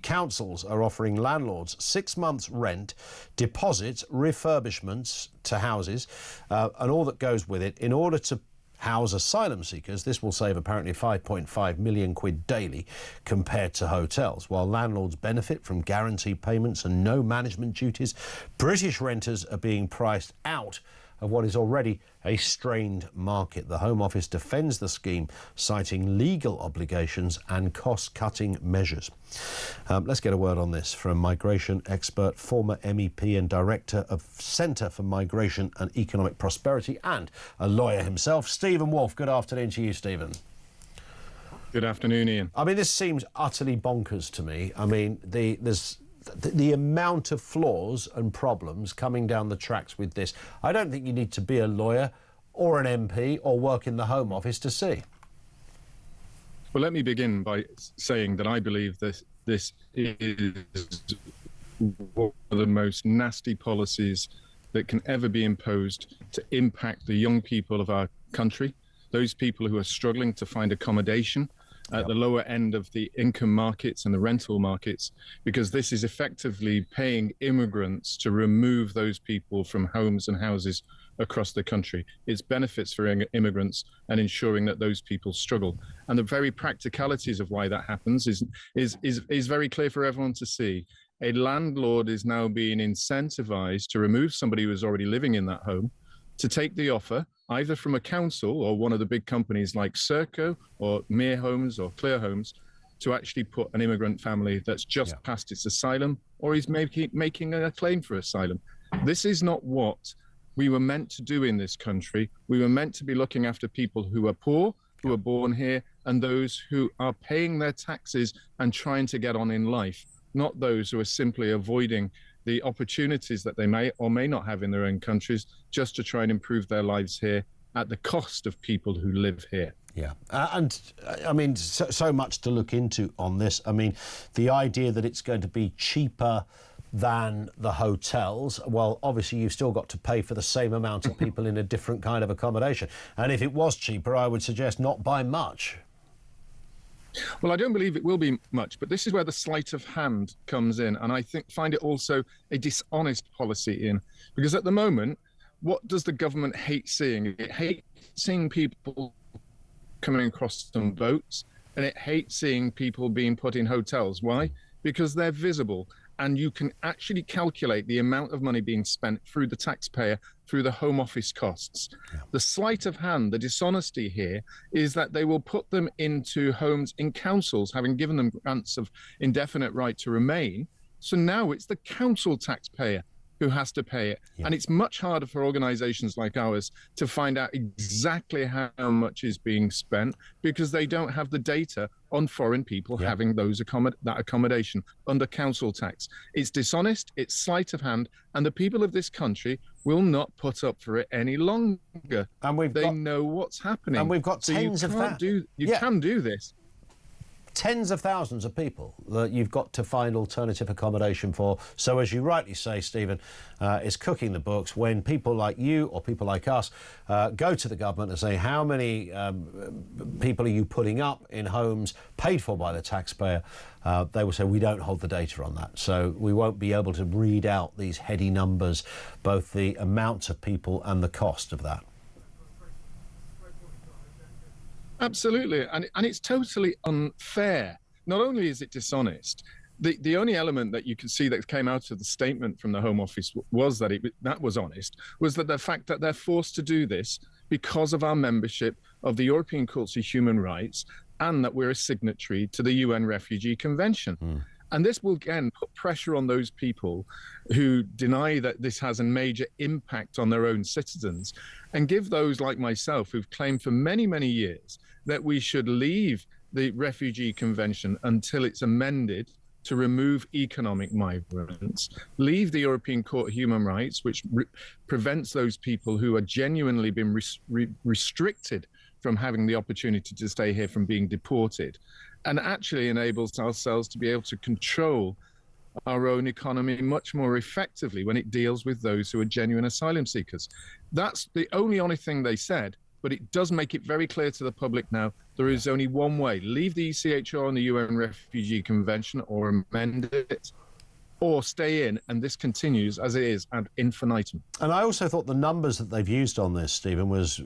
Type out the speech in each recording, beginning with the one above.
councils are offering landlords 6 months rent, deposits, refurbishments to houses, and all that goes with it in order to house asylum seekers. This will save apparently 5.5 million quid daily compared to hotels. While landlords benefit from guaranteed payments and no management duties, British renters are being priced out of what is already a strained market. The Home Office defends the scheme, citing legal obligations and cost-cutting measures. Let's get a word on this from migration expert, former MEP and director of Centre for Migration and Economic Prosperity, and a lawyer himself, Stephen Woolfe. Good afternoon to you, Stephen. Good afternoon, Ian. I mean, this seems utterly bonkers to me. I mean, the amount of flaws and problems coming down the tracks with this. I don't think you need to be a lawyer or an MP or work in the Home Office to see. Well, let me begin by saying that I believe this is one of the most nasty policies that can ever be imposed to impact the young people of our country, those people who are struggling to find accommodation at the lower end of the income markets and the rental markets, because this is effectively paying immigrants to remove those people from homes and houses across the country. It's benefits for immigrants and ensuring that those people struggle. And the very practicalities of why that happens is very clear for everyone to see. A landlord is now being incentivized to remove somebody who is already living in that home, to take the offer either from a council or one of the big companies like Serco or Mere Homes or Clear Homes, to actually put an immigrant family that's just passed its asylum or is making a claim for asylum. This is not what we were meant to do in this country. We were meant to be looking after people who are poor, who are born here, and those who are paying their taxes and trying to get on in life, not those who are simply avoiding the opportunities that they may or may not have in their own countries just to try and improve their lives here at the cost of people who live here. Yeah, and I mean, so much to look into on this. I mean, the idea that it's going to be cheaper than the hotels, well, obviously you've still got to pay for the same amount of people in a different kind of accommodation. And if it was cheaper, I would suggest not by much. Well, I don't believe it will be much, but this is where the sleight of hand comes in. And I find it also a dishonest policy, Ian, because at the moment, what does the government hate seeing? It hates seeing people coming across some boats, and it hates seeing people being put in hotels. Why? Because they're visible, and you can actually calculate the amount of money being spent through the taxpayer, through the Home Office costs. Yeah. The sleight of hand, the dishonesty here is that they will put them into homes in councils, having given them grants of indefinite right to remain. So now it's the council taxpayer who has to pay it. Yeah. And it's much harder for organisations like ours to find out exactly how much is being spent, because they don't have the data on foreign people having that accommodation under council tax. It's dishonest, it's sleight of hand, and the people of this country will not put up for it any longer. And they know what's happening. And we've got tens of thousands. You can do this. Tens of thousands of people that you've got to find alternative accommodation for. So as you rightly say, Stephen, it's cooking the books when people like you or people like us go to the government and say, how many people are you putting up in homes paid for by the taxpayer? They will say, we don't hold the data on that. So we won't be able to read out these heady numbers, both the amount of people and the cost of that. Absolutely, and it's totally unfair. Not only is it dishonest, the only element that you can see that came out of the statement from the Home Office was that that was honest, was that the fact that they're forced to do this because of our membership of the European Court of Human Rights and that we're a signatory to the UN Refugee Convention. And this will, again, put pressure on those people who deny that this has a major impact on their own citizens, and give those like myself who've claimed for many, many years that we should leave the Refugee Convention until it's amended to remove economic migrants, leave the European Court of Human Rights, which prevents those people who are genuinely been restricted from having the opportunity to stay here from being deported, and actually enables ourselves to be able to control our own economy much more effectively when it deals with those who are genuine asylum seekers. That's the only thing they said. but it does make it very clear to the public now there is only one way: leave the ECHR and the UN Refugee Convention or amend it, or stay in, and this continues as it is ad infinitum. And I also thought the numbers that they've used on this, Stephen, was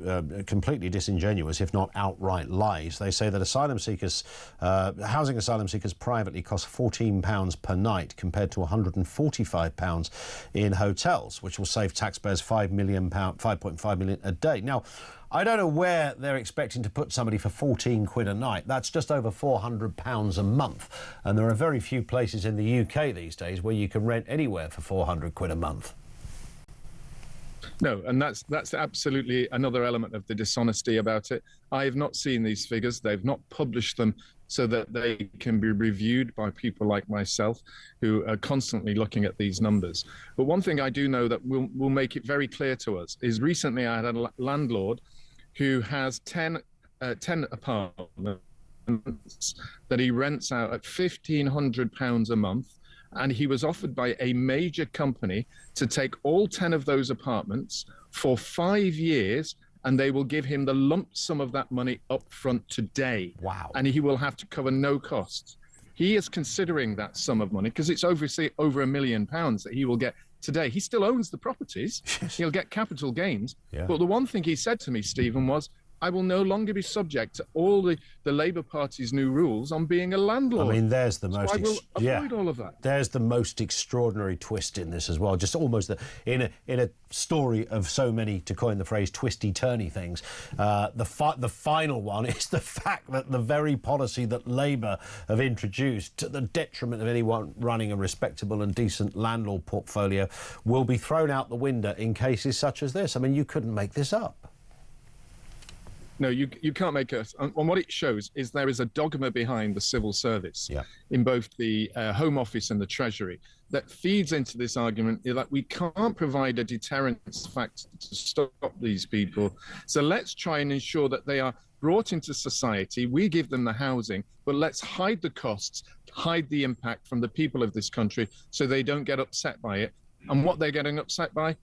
completely disingenuous, if not outright lies. They say that asylum seekers, housing asylum seekers privately cost £14 per night compared to £145 in hotels, which will save taxpayers £5.5 million a day. Now, I don't know where they're expecting to put somebody for 14 quid a night. That's just over £400 a month. And there are very few places in the UK these days where you can rent anywhere for 400 quid a month. No, and that's absolutely another element of the dishonesty about it. I have not seen these figures. They've not published them so that they can be reviewed by people like myself who are constantly looking at these numbers. But one thing I do know that will make it very clear to us is recently I had a landlord who has 10 apartments that he rents out at £1,500 a month, and he was offered by a major company to take all 10 of those apartments for 5 years, and they will give him the lump sum of that money up front today. Wow. And he will have to cover no costs. He is considering that sum of money because it's over £1 million that he will get today. He still owns the properties. He'll get capital gains. Yeah. But the one thing he said to me, Stephen, was, I will no longer be subject to all the Labour Party's new rules on being a landlord. I mean, there's the most... I will avoid all of that. There's the most extraordinary twist in this as well. Just almost in a story of so many, to coin the phrase, twisty-turny things. The final one is the fact that the very policy that Labour have introduced, to the detriment of anyone running a respectable and decent landlord portfolio, will be thrown out the window in cases such as this. I mean, you couldn't make this up. No, you can't make us. And what it shows is there is a dogma behind the civil service in both the Home Office and the Treasury that feeds into this argument that we can't provide a deterrence factor to stop these people. So let's try and ensure that they are brought into society. We give them the housing, but let's hide the costs, hide the impact from the people of this country so they don't get upset by it. And what they're getting upset by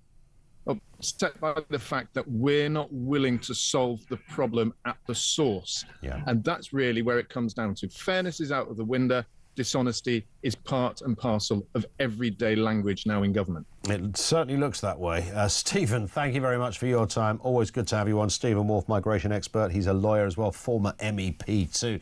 the fact that we're not willing to solve the problem at the source. And that's really where it comes down to. Fairness is out of the window. Dishonesty is part and parcel of everyday language now in government. It certainly looks that way. Stephen, thank you very much for your time. Always good to have you on. Stephen Woolfe, migration expert. He's a lawyer as well, former MEP too.